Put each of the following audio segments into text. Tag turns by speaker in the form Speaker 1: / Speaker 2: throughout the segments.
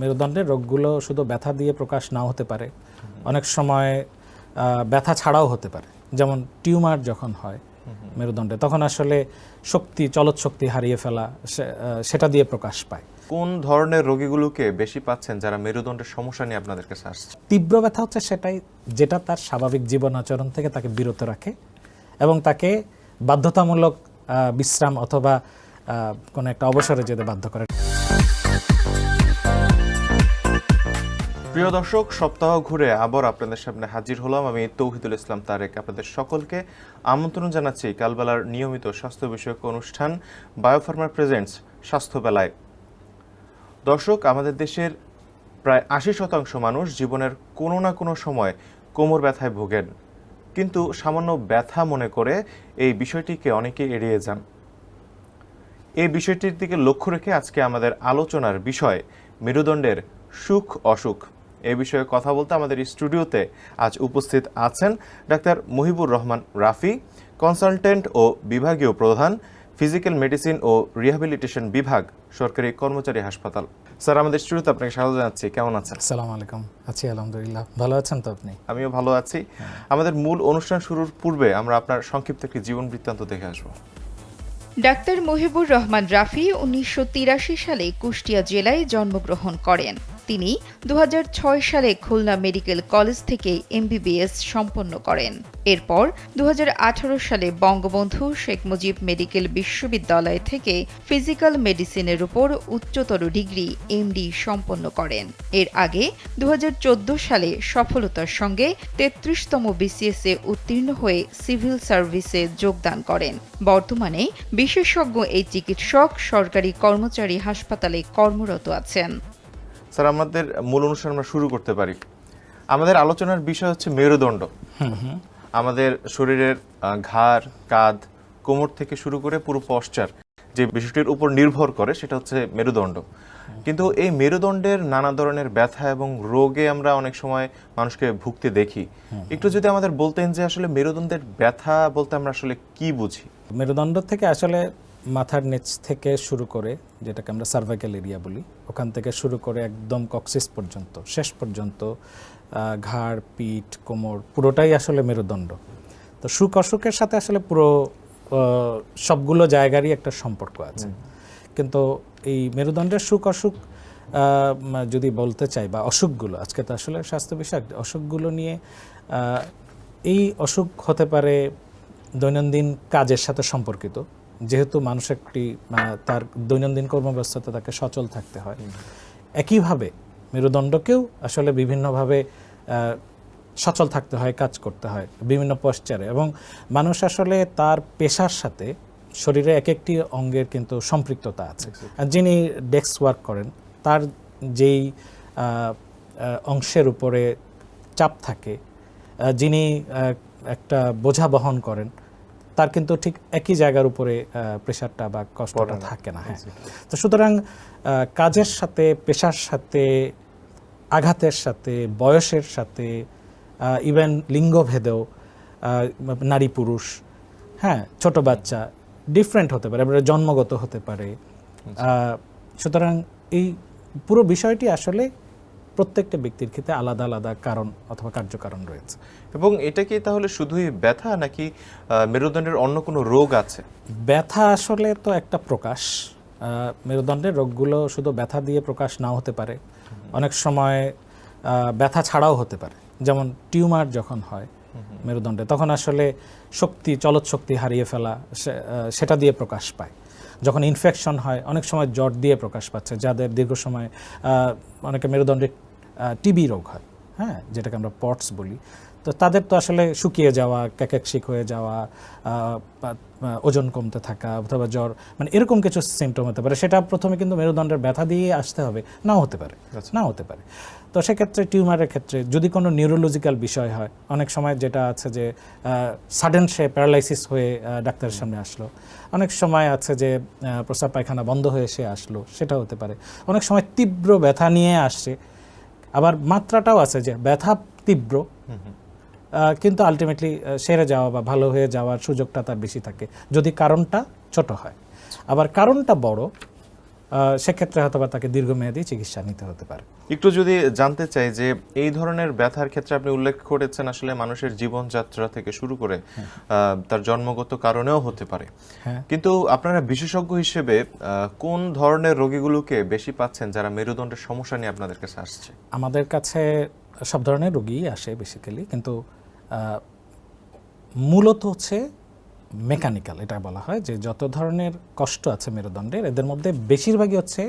Speaker 1: মেরুদণ্ডের রোগগুলো শুধু ব্যথা দিয়ে প্রকাশ নাও হতে পারে, অনেক সময় ব্যথা ছাড়াও হতে পারে। যেমন টিউমার যখন হয় মেরুদণ্ডে, তখন আসলে চলৎ শক্তি হারিয়ে ফেলা, সেটা দিয়ে প্রকাশ পায়।
Speaker 2: কোন ধরনের রোগীগুলোকে বেশি পাচ্ছেন যারা মেরুদণ্ডের সমস্যা নিয়ে আপনাদের কাছে আসছে?
Speaker 1: তীব্র ব্যথা হচ্ছে সেটাই যেটা তার স্বাভাবিক জীবন আচরণ থেকে তাকে বিরত রাখে এবং তাকে বাধ্যতামূলক বিশ্রাম অথবা কোনো একটা অবসরে যেতে বাধ্য করে।
Speaker 2: প্রিয় দর্শক, সপ্তাহ ঘুরে আবার আপনাদের সামনে হাজির হলাম আমি তৌহিদুল ইসলাম তারেক। আপনাদের সকলকে আমন্ত্রণ জানাচ্ছি কালবেলার নিয়মিত স্বাস্থ্য বিষয়ক অনুষ্ঠান বায়োফার্মা প্রেজেন্টস স্বাস্থ্য বেলায়। দর্শক, আমাদের দেশের প্রায় ৮০% মানুষ জীবনের কোনো না কোনো সময় কোমর ব্যথায় ভোগেন, কিন্তু সামান্য ব্যথা মনে করে এই বিষয়টিকে অনেকে এড়িয়ে যান। এই বিষয়টির দিকে লক্ষ্য রেখে আজকে আমাদের আলোচনার বিষয় মেরুদণ্ডের সুখ অসুখ। এই বিষয়ে কথা বলতে আমাদের স্টুডিওতে আজ উপস্থিত আছেন ডাক্তার মুহিবুর রহমান রাফি, কনসালটেন্ট ও বিভাগীয় প্রধান, ফিজিক্যাল মেডিসিন ও রিহ্যাবিলিটেশন বিভাগ, সরকারি কর্মচারী হাসপাতাল। স্যার, আমাদের স্টুডিওতে আপনাকে স্বাগত জানাচ্ছি। কেমন আছেন?
Speaker 1: আসসালামু আলাইকুম। আছি আলহামদুলিল্লাহ। ভালো আছেন তো আপনি?
Speaker 2: আমিও ভালো আছি। আমাদের মূল অনুষ্ঠান শুরুর পূর্বে আমরা আপনার সংক্ষিপ্ত একটি জীবন বৃত্তান্ত দেখে আসবো।
Speaker 3: ডাক্তার মুহিবুর রহমান রাফি ১৯৮৩ সালে কুষ্টিয়া জেলায় জন্মগ্রহণ করেন। তিনি ২০০৬ সালে খুলনা মেডিকেল কলেজ থেকে MBBS সম্পন্ন করেন। এরপর ২০১৮ সালে বঙ্গবন্ধু শেখ মুজিব মেডিকেল বিশ্ববিদ্যালয় থেকে ফিজিক্যাল মেডিসিনের উপর উচ্চতর ডিগ্রি MD সম্পন্ন করেন। এর আগে ২০১৪ সালে সফলতার সঙ্গে ৩৩তম BCS-এ উত্তীর্ণ হয়ে সিভিল সার্ভিসে যোগদান করেন। বর্তমানে বিশেষজ্ঞ এই চিকিৎসক সরকারি কর্মচারী হাসপাতালে কর্মরত আছেন।
Speaker 2: স্যার, আমাদের মূল অনুষ্ঠান আমরা শুরু করতে পারি। আমাদের আলোচনার বিষয় হচ্ছে মেরুদণ্ড। আমাদের শরীরের ঘাড়, কাঁধ, কোমর থেকে শুরু করে পুরো পশ্চার যে বিষয়টির উপর নির্ভর করে সেটা হচ্ছে মেরুদণ্ড। কিন্তু এই মেরুদণ্ডের নানা ধরনের ব্যথা এবং রোগে আমরা অনেক সময় মানুষকে ভুগতে দেখি। একটু যদি আমাদের বলতেন যে আসলে মেরুদণ্ডের ব্যথা বলতে আমরা আসলে কি বুঝি?
Speaker 1: মেরুদণ্ড থেকে আসলে মাথার নিচ থেকে শুরু করে, যেটাকে আমরা সার্ভাইকাল এরিয়া বলি, ওখান থেকে শুরু করে একদম কক্সিস পর্যন্ত, শেষ পর্যন্ত ঘাড়, পিঠ, কোমর পুরোটাই আসলে মেরুদণ্ড। তো সুখ অসুখের সাথে আসলে পুরো সবগুলো জায়গারই একটা সম্পর্ক আছে। কিন্তু এই মেরুদণ্ডের সুখ অসুখ যদি বলতে চাই, বা অসুখগুলো, আজকে তো আসলে স্বাস্থ্য বিষয়ক অসুখগুলো নিয়ে, এই অসুখ হতে পারে দৈনন্দিন কাজের সাথে সম্পর্কিত, যেহেতু মানুষ তার দৈনন্দিন কর্মব্যস্ততা তাকে সচল থাকতে হয়। একইভাবে মেরুদণ্ডকেও আসলে বিভিন্নভাবে সচল থাকতে হয়, কাজ করতে হয় বিভিন্ন পশ্চারে, এবং মানুষ আসলে তার পেশার সাথে শরীরে এক একটি অঙ্গের কিন্তু সম্পৃক্ততা আছে। আর যিনি ডেস্ক ওয়ার্ক করেন, তার যেই অংশের উপরে চাপ থাকে, যিনি একটা বোঝা বহন করেন, তার কিন্তু ঠিক একই জায়গার উপরে প্রেশারটা বা কষ্টটা থাকে না। হ্যাঁ, তো সুতরাং কাজের সাথে, পেশার সাথে, আঘাতের সাথে, বয়সের সাথে, ইভেন লিঙ্গভেদেও, নারী পুরুষ, হ্যাঁ, ছোট বাচ্চা, ডিফারেন্ট হতে পারে, জন্মগত হতে পারে। সুতরাং এই পুরো বিষয়টি আসলে প্রত্যেকটা ব্যক্তির ক্ষেত্রে আলাদা আলাদা কারণ অথবা কার্যকারণ রয়েছে।
Speaker 2: এবং এটা কি তাহলে শুধুই ব্যথা, নাকি মেরুদণ্ডের অন্য কোনো রোগ আছে?
Speaker 1: ব্যথা আসলে তো একটা প্রকাশ। মেরুদণ্ডের রোগগুলো শুধু ব্যথা দিয়ে প্রকাশ নাও হতে পারে, অনেক সময় ব্যথা ছাড়াও হতে পারে। যেমন টিউমার যখন হয় মেরুদণ্ডে, তখন আসলে চলৎ শক্তি হারিয়ে ফেলা, সেটা দিয়ে প্রকাশ পায়। যখন ইনফেকশন হয়, অনেক সময় জ্বর দিয়ে প্রকাশ পাচ্ছে। যাদের দীর্ঘ সময় অনেকে মেরুদণ্ডে টিবি রোগ হয়, হ্যাঁ, যেটাকে আমরা পটস বলি, তো তাদের তো আসলে শুকিয়ে যাওয়া, ক্যাকেকশিক হয়ে যাওয়া, ওজন কমতে থাকা অথবা জ্বর, মানে এরকম কিছু সিমটম হতে পারে। সেটা প্রথমে কিন্তু মেরুদণ্ডের ব্যথা দিয়ে আসতে হবে, নাও হতে পারে, নাও হতে পারে। তো সেক্ষেত্রে টিউমারের ক্ষেত্রে যদি কোনো নিউরোলজিক্যাল বিষয় হয়, অনেক সময় যেটা আছে যে সাডেন সে প্যারালাইসিস হয়ে ডাক্তারের সামনে আসলো, অনেক সময় আছে যে প্রস্রাব পায়খানা বন্ধ হয়ে সে আসলো, সেটা হতে পারে। অনেক সময় তীব্র ব্যথা নিয়ে আসছে, আবার মাত্রাটাও আছে যে ব্যথা তীব্র কিন্তু আলটিমেটলি সেরে যাওয়া বা ভালো হয়ে যাওয়ার সুযোগটা তার বেশি থাকে যদি কারণটা ছোট হয়। আবার কারণটা বড়, সেক্ষেত্রে হয়তো বা তাকে দীর্ঘমেয়াদী চিকিৎসা নিতে হতে পারে।
Speaker 2: একটু যদি জানতে চাই যে এই ধরনের ব্যথার ক্ষেত্রে আপনি উল্লেখ করেছেন আসলে মানুষের জীবনযাত্রা থেকে শুরু করে তার জন্মগত কারণেও হতে পারে, কিন্তু আপনারা বিশেষজ্ঞ হিসেবে কোন ধরনের রোগীগুলোকে বেশি পাচ্ছেন যারা মেরুদণ্ডের সমস্যা নিয়ে আপনাদের কাছে আসছে?
Speaker 1: আমাদের কাছে সব ধরনের রোগীই আসে বেসিক্যালি, কিন্তু মূলত হচ্ছে মেকানিক্যাল, এটা বলা হয় যে যত ধরনের কষ্ট আছে মেরুদণ্ডের এদের মধ্যে বেশিরভাগই হচ্ছে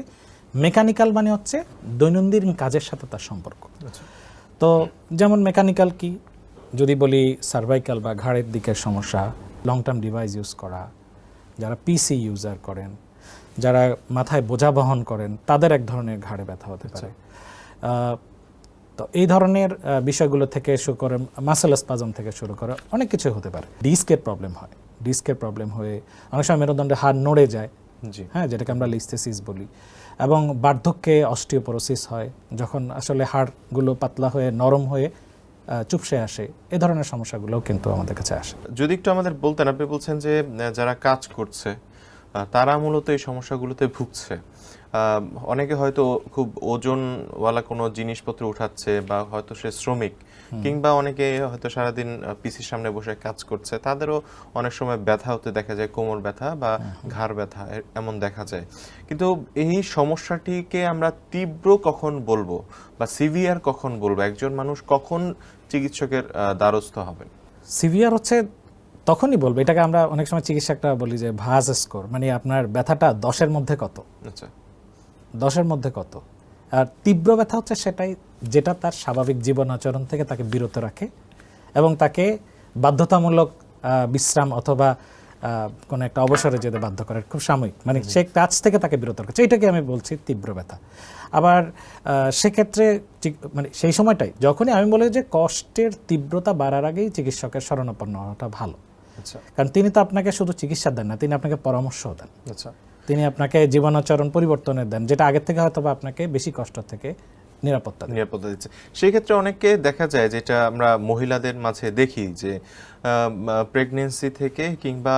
Speaker 1: মেকানিক্যাল, মানে হচ্ছে দৈনন্দিন কাজের সাথে তার সম্পর্ক। তো যেমন মেকানিক্যাল কি যদি বলি, সার্ভাইকাল বা ঘাড়ের দিকের সমস্যা, লং টার্ম ডিভাইস ইউজ করা, যারা পিসি ইউজার করেন, যারা মাথায় বোঝা বহন করেন, তাদের এক ধরনের ঘাড়ে ব্যথা হতে পারে। তো এই ধরনের বিষয়গুলো থেকে শুরু করে মাসেল স্পাজম থেকে শুরু করে অনেক কিছু হতে পারে। ডিস্কের প্রবলেম হয়, ডিস্কের প্রবলেম হয়ে অনেক সময় মেরুদণ্ডে হাড় নড়ে যায়, হ্যাঁ, যেটাকে আমরা লিস্থেসিস বলি, এবং বার্ধক্যে অস্টিওপোরোসিস হয়, যখন আসলে হাড়গুলো পাতলা হয়ে নরম হয়ে চুপসে আসে। এ ধরনের সমস্যাগুলোও কিন্তু আমাদের কাছে আসে।
Speaker 2: যদি একটু আমাদের বলতেন, আপনি বলছেন যে যারা কাজ করছে তারা মূলত এই সমস্যাগুলোতে ভুগছে। অনেকে হয়তো খুব ওজনওয়ালা কোনো জিনিসপত্র উঠাচ্ছে, বা হয়তো সে শ্রমিক, কিংবা অনেকে হয়তো সারাদিন পিসির সামনে বসে কাজ করছে, তাদেরও অনেক সময় ব্যথা হতে দেখা যায়, কোমর ব্যথা বা ঘাড় ব্যথা এমন দেখা যায়। কিন্তু এই সমস্যাটিকে আমরা তীব্র কখন বলবো বা সিভিয়ার কখন বলবো? একজন মানুষ কখন চিকিৎসকের দ্বারস্থ হবেন?
Speaker 1: সিভিয়ার হচ্ছে তখনই বলবো, এটাকে আমরা অনেক সময় চিকিৎসকরা বলি যে ভাজ স্কোর, মানে আপনার ব্যথাটা 10-এর মধ্যে কত।
Speaker 2: আচ্ছা,
Speaker 1: 10-এর মধ্যে কত। আর তীব্র ব্যথা হচ্ছে সেটাই যেটা তার স্বাভাবিক জীবন আচরণ থেকে তাকে বিরত রাখে এবং তাকে বাধ্যতামূলক বিশ্রাম অথবা কোনো একটা অবসরে যেতে বাধ্য করে, খুব সাময়িক, মানে সে কাজ থেকে তাকে বিরত রাখছে, এইটাকে আমি বলছি তীব্র ব্যথা। আবার সেক্ষেত্রে মানে সেই সময়টাই যখনই আমি বলি যে কষ্টের তীব্রতা বাড়ার আগেই চিকিৎসকের শরণাপন্ন হওয়াটা ভালো।
Speaker 2: আচ্ছা,
Speaker 1: কারণ তিনি তো আপনাকে শুধু চিকিৎসা দেন না, তিনি আপনাকে পরামর্শও দেন।
Speaker 2: আচ্ছা,
Speaker 1: তিনি আপনাকে জীবনাচরণ পরিবর্তনের দেন, যেটা আগের থেকে হয়তো আপনাকে বেশি কষ্ট থেকে নিরাপত্তা
Speaker 2: দিচ্ছে। সেই ক্ষেত্রে অনেককে দেখা যায়, যেটা আমরা মহিলাদের মাঝে দেখি, যে প্রেগনেন্সি থেকে কিংবা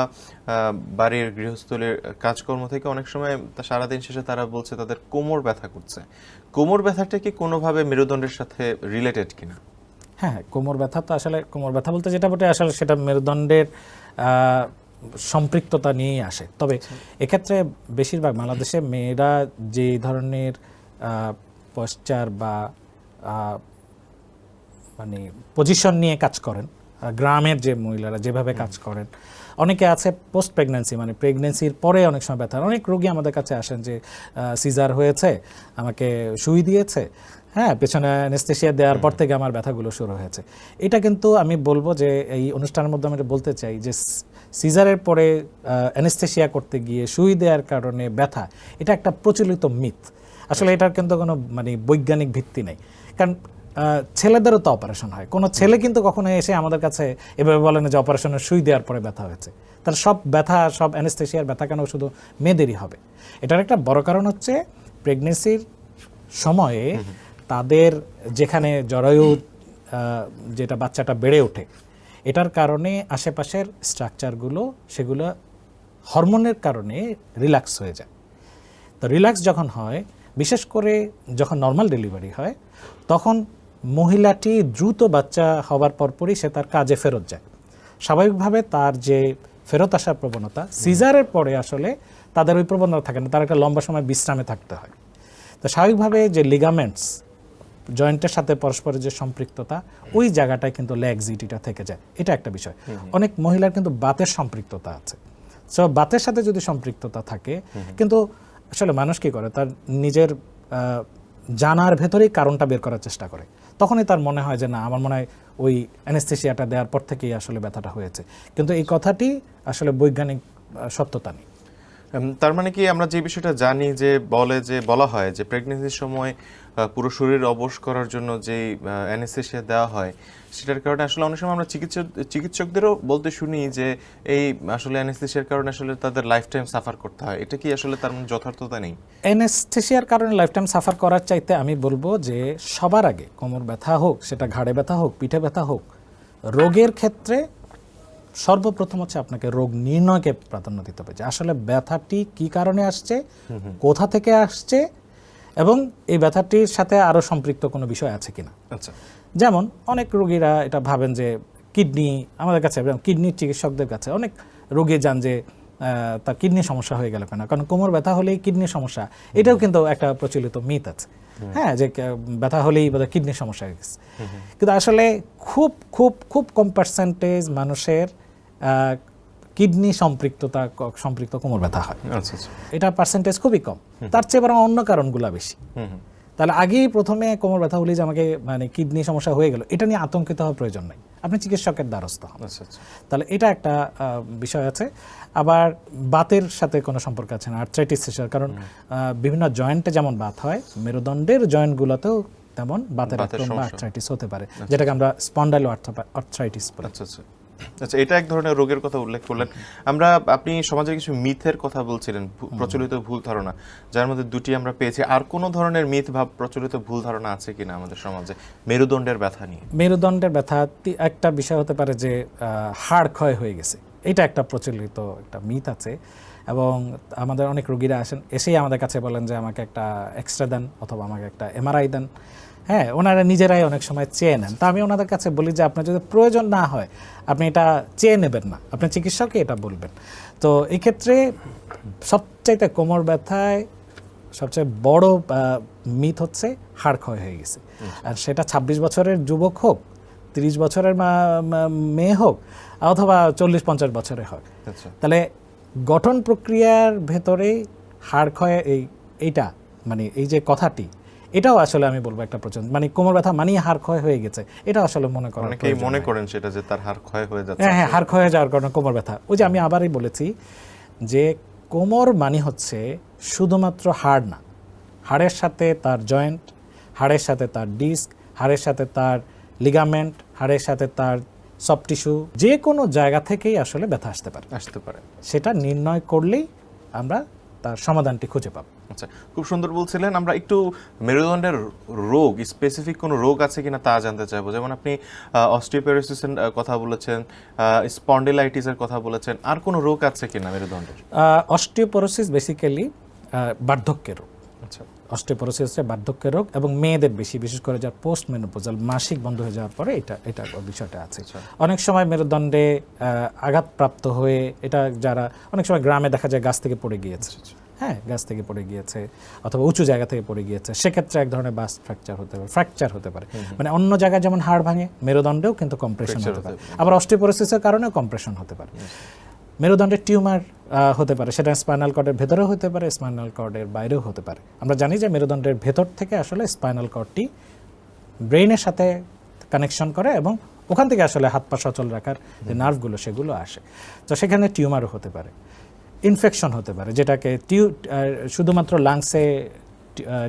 Speaker 2: বাড়ির গৃহস্থলীর কাজকর্ম থেকে অনেক সময় সারাদিন শেষে তারা বলছে তাদের কোমর ব্যথা করছে। কোমর ব্যথাটা কি কোনোভাবে মেরুদণ্ডের সাথে রিলেটেড কিনা?
Speaker 1: হ্যাঁ, কোমর ব্যথা তো আসলে, কোমর ব্যথা বলতে যেটা বটে আসলে সেটা মেরুদণ্ডের সম্পৃক্ততা নিয়েই আসে। তবে এক্ষেত্রে বেশিরভাগ বাংলাদেশে মেয়েরা যে ধরনের পশ্চার বা মানে পজিশন নিয়ে কাজ করেন, গ্রামের যে মহিলারা যেভাবে কাজ করেন, অনেকে আছে পোস্ট প্রেগন্যান্সি, মানে প্রেগন্যান্সির পরে অনেক সময় ব্যথা। অনেক রোগী আমাদের কাছে আসেন যে সিজার হয়েছে, আমাকে সুই দিয়েছে, হ্যাঁ, পেছনে অ্যানেস্থেশিয়া দেওয়ার পর থেকে আমার ব্যথাগুলো শুরু হয়েছে। এটা কিন্তু আমি বলবো যে এই অনুষ্ঠানের মধ্যে আমি বলতে চাই যে সিজারের পরে অ্যানেস্থেশিয়া করতে গিয়ে সুই দেওয়ার কারণে ব্যথা, এটা একটা প্রচলিত মিথ। আসলে এটার কিন্তু কোনো মানে বৈজ্ঞানিক ভিত্তি নেই। কারণ ছেলেদেরও তো অপারেশন হয়, কোনো ছেলে কিন্তু কখনো এসে আমাদের কাছে এভাবে বলে না যে অপারেশনের সুই দেওয়ার পরে ব্যথা হয়েছে। তাহলে সব ব্যথা, সব অ্যানেস্থেশিয়ার ব্যথা কেন শুধু মেয়েদেরই হবে? এটার একটা বড় কারণ হচ্ছে প্রেগনেন্সির সময়ে তাদের যেখানে জরায়ু, যেটা বাচ্চাটা বেড়ে ওঠে, এটার কারণে আশেপাশের স্ট্রাকচারগুলো সেগুলো হরমোনের কারণে রিল্যাক্স হয়ে যায়। তো রিল্যাক্স যখন হয়, বিশেষ করে যখন নর্মাল ডেলিভারি হয়, তখন মহিলাটি দ্রুত বাচ্চা হওয়ার পরপরই সে তার কাজে ফেরত যায়। স্বাভাবিকভাবে তার যে ফেরত আসার প্রবণতা, সিজারের পরে আসলে তাদের ওই প্রবণতা থাকে না, তার একটা লম্বা সময় বিশ্রামে থাকতে হয়। তো স্বাভাবিকভাবে যে লিগামেন্টস, জয়েন্টের সাথে পরস্পরের যে সম্পৃক্ততা, ওই জায়গাটায় কিন্তু ল্যাক্সিটিটা থেকে যায়। এটা একটা বিষয়। অনেক মহিলার কিন্তু বাতের সম্পৃক্ততা আছে। সো বাতের সাথে যদি সম্পৃক্ততা থাকে, কিন্তু আসলে মানুষ কি করে, তার নিজের জানার ভেতরেই কারণটা বের করার চেষ্টা করে। তখনই তার মনে হয় যে না, আমার মনে হয় ওই অ্যানেস্থেশিয়াটা দেওয়ার পর থেকেই আসলে ব্যথাটা হয়েছে। কিন্তু এই কথাটি আসলে বৈজ্ঞানিক সত্যতা নেই।
Speaker 2: তার মানে কি আমরা যে বিষয়টা জানি, যে বলা হয় যে প্রেগনেন্সির সময় পুরো শরীর অবশ করার জন্য যে অ্যানেস্থেশিয়া দেওয়া হয়, সেটার কারণে আসলে অনেক সময় আমরা চিকিৎসকদেরও বলতে শুনি যে এই আসলে অ্যানেস্থেশিয়ার কারণে আসলে তাদের লাইফ টাইম সাফার করতে হয়। এটা কি আসলে তার যথার্থতা নেই?
Speaker 1: অ্যানেস্থেশিয়ার কারণে লাইফ টাইম সাফার করার চাইতে আমি বলবো যে সবার আগে কোমর ব্যথা হোক, সেটা ঘাড়ে ব্যথা হোক, পিঠে ব্যথা হোক, রোগের ক্ষেত্রে সর্বপ্রথম হচ্ছে আপনাকে রোগ নির্ণয়কে প্রাধান্য দিতে হবে যে আসলে ব্যথাটি কি কারণে আসছে, কোথা থেকে আসছে, এবং এই ব্যথাটির সাথে আরও সম্পৃক্ত কোনো বিষয় আছে কিনা।
Speaker 2: আচ্ছা,
Speaker 1: যেমন অনেক রোগীরা এটা ভাবেন যে কিডনি, আমাদের কাছে কিডনির চিকিৎসকদের কাছে অনেক রোগী যান যে তার কিডনি সমস্যা হয়ে গেল কেন, কারণ কোমর ব্যথা হলেই কিডনির সমস্যা, এটাও কিন্তু একটা প্রচলিত মিথ আছে। হ্যাঁ, যে ব্যথা হলেই বোধহয় কিডনির সমস্যা হয়ে গেছে, কিন্তু আসলে খুব খুব খুব কম পার্সেন্টেজ মানুষের কিডনি সম্পৃক্ত কোমর ব্যথা হয়।
Speaker 2: আচ্ছা, আচ্ছা।
Speaker 1: এটা পার্সেন্টেজ খুবই কম, তার চেয়ে বরং অন্য কারণগুলো বেশি। তাহলে আগেই প্রথমে কোমর ব্যথা হলেই যে আমাকে মানে কিডনি সমস্যা হয়ে গেল, এটা নিয়ে আতঙ্কিত হওয়ার প্রয়োজন নাই, আপনি চিকিৎসকের দ্বারস্থ হন।
Speaker 2: আচ্ছা, আচ্ছা।
Speaker 1: তাহলে এটা একটা বিষয় আছে। আবার বাতের সাথে কোনো সম্পর্ক আছে না, আর্থ্রাইটিসের সাথে, কারণ বিভিন্ন জয়েন্টে যেমন বাত হয়, মেরুদণ্ডের জয়েন্টগুলোতেও তেমন বাতের আক্রমণ বা আর্থ্রাইটিস হতে পারে, যেটাকে আমরা স্পন্ডাইলো আর্থ্রাইটিস বলি।
Speaker 2: আচ্ছা, আচ্ছা। আচ্ছা, এটা এক ধরনের রোগের কথা উল্লেখ করলেন। আপনি সমাজের কিছু মিথের কথা বলছিলেন, প্রচলিত ভুল ধারণা, যার মধ্যে দুটি আমরা পেয়েছি। আর কোন ধরনের মিথ বা প্রচলিত ভুল ধারণা আছে কিনা আমাদের সমাজে মেরুদণ্ডের ব্যথা নিয়ে?
Speaker 1: মেরুদণ্ডের ব্যথা একটা বিষয় হতে পারে যে হাড় ক্ষয় হয়ে গেছে, এটা একটা প্রচলিত একটা মিথ আছে। এবং আমাদের অনেক রোগীরা আসেন, এসেই আমাদের কাছে বলেন যে আমাকে একটা এক্সরে দেন অথবা আমাকে একটা এমআরআই দেন। হ্যাঁ, ওনারা নিজেরাই অনেক সময় চেয়ে নেন। তা আমি ওনাদের কাছে বলি যে আপনার যদি প্রয়োজন না হয় আপনি এটা চেয়ে নেবেন না, আপনি চিকিৎসককে এটা বলবেন। তো এই ক্ষেত্রে সবচাইতে কোমর ব্যথায় সবচেয়ে বড় মিথ হচ্ছে হাড় ক্ষয় হয়ে গেছে। আর সেটা 26 বছরের যুবক হোক, 30 বছরের মেয়ে হোক, অথবা 40-50 বছরের হোক। তাহলে গঠন প্রক্রিয়ার ভেতরে হাড় ক্ষয় এইটা মানে এই যে কথাটি, এটাও আসলে আমি বলবো একটা প্রচন্ড মানে কোমর ব্যথা মানেই হাড় ক্ষয় হয়ে গেছে, এটা আসলে
Speaker 2: অনেকেই মনে করেন সেটা যে তার হাড় ক্ষয় হয়ে যাচ্ছে।
Speaker 1: হ্যাঁ, হাড় ক্ষয় হয়ে যাওয়ার কারণে কোমর ব্যথা। ওই যে আমি আবারই বলেছি যে কোমর মানে হচ্ছে শুধুমাত্র হাড় না, হাড়ের সাথে তার জয়েন্ট, হাড়ের সাথে তার ডিস্ক, হাড়ের সাথে তার লিগামেন্ট, হাড়ের সাথে তার সফট টিস্যু, যে কোনো জায়গা থেকেই আসলে ব্যথা আসতে পারে। সেটা নির্ণয় করলেই আমরা তার সমাধানটি খুঁজে পাবো।
Speaker 2: আচ্ছা, খুব সুন্দর বলছিলেন। আমরা একটু মেরুদণ্ডের রোগ, স্পেসিফিক কোনো রোগ আছে কিনা তা জানতে চাইবো। যেমন আপনি অস্টিওপোরোসিসের কথা বলেছেন, স্পন্ডিলাইটিসের কথা বলেছেন, আর কোনো রোগ আছে কিনা মেরুদণ্ডের?
Speaker 1: অস্টিওপোরোসিস বেসিক্যালি বার্ধক্যের রোগ।
Speaker 2: আচ্ছা,
Speaker 1: অস্টিওপোরোসিস হচ্ছে বার্ধক্যের রোগ, এবং মেয়েদের বিশেষ করে যার পোস্ট মেনোপজাল মাসিক বন্ধ হয়ে যাওয়ার পরে এটা বিষয়টা আছে। অনেক সময় মেরুদণ্ডে আঘাতপ্রাপ্ত হয়ে, এটা যারা অনেক সময় গ্রামে দেখা যায় গাছ থেকে পড়ে গিয়েছে, হ্যাঁ, গাছ থেকে পড়ে গিয়েছে অথবা উঁচু জায়গা থেকে পড়ে গিয়েছে, সেক্ষেত্রে এক ধরনের বাস ফ্র্যাকচার হতে পারে। মানে অন্য জায়গায় যেমন হাড় ভাঙে, মেরুদণ্ডেও কিন্তু কম্প্রেশন হতে পারে। আবার অস্টিওপোরোসিসের কারণেও কম্প্রেশন হতে পারে। মেরুদণ্ডের টিউমার হতে পারে, সেটা স্পাইনাল কর্ডের ভেতরেও হতে পারে, স্পাইনাল কর্ডের বাইরেও হতে পারে। আমরা জানি যে মেরুদণ্ডের ভেতর থেকে আসলে স্পাইনাল কর্ডটি ব্রেইনের সাথে কানেকশন করে, এবং ওখান থেকে আসলে হাত পা সচল রাখার যে নার্ভগুলো সেগুলো আসে। তো সেখানে টিউমারও হতে পারে, ইনফেকশন হতে পারে, যেটাকে শুধুমাত্র লাংসে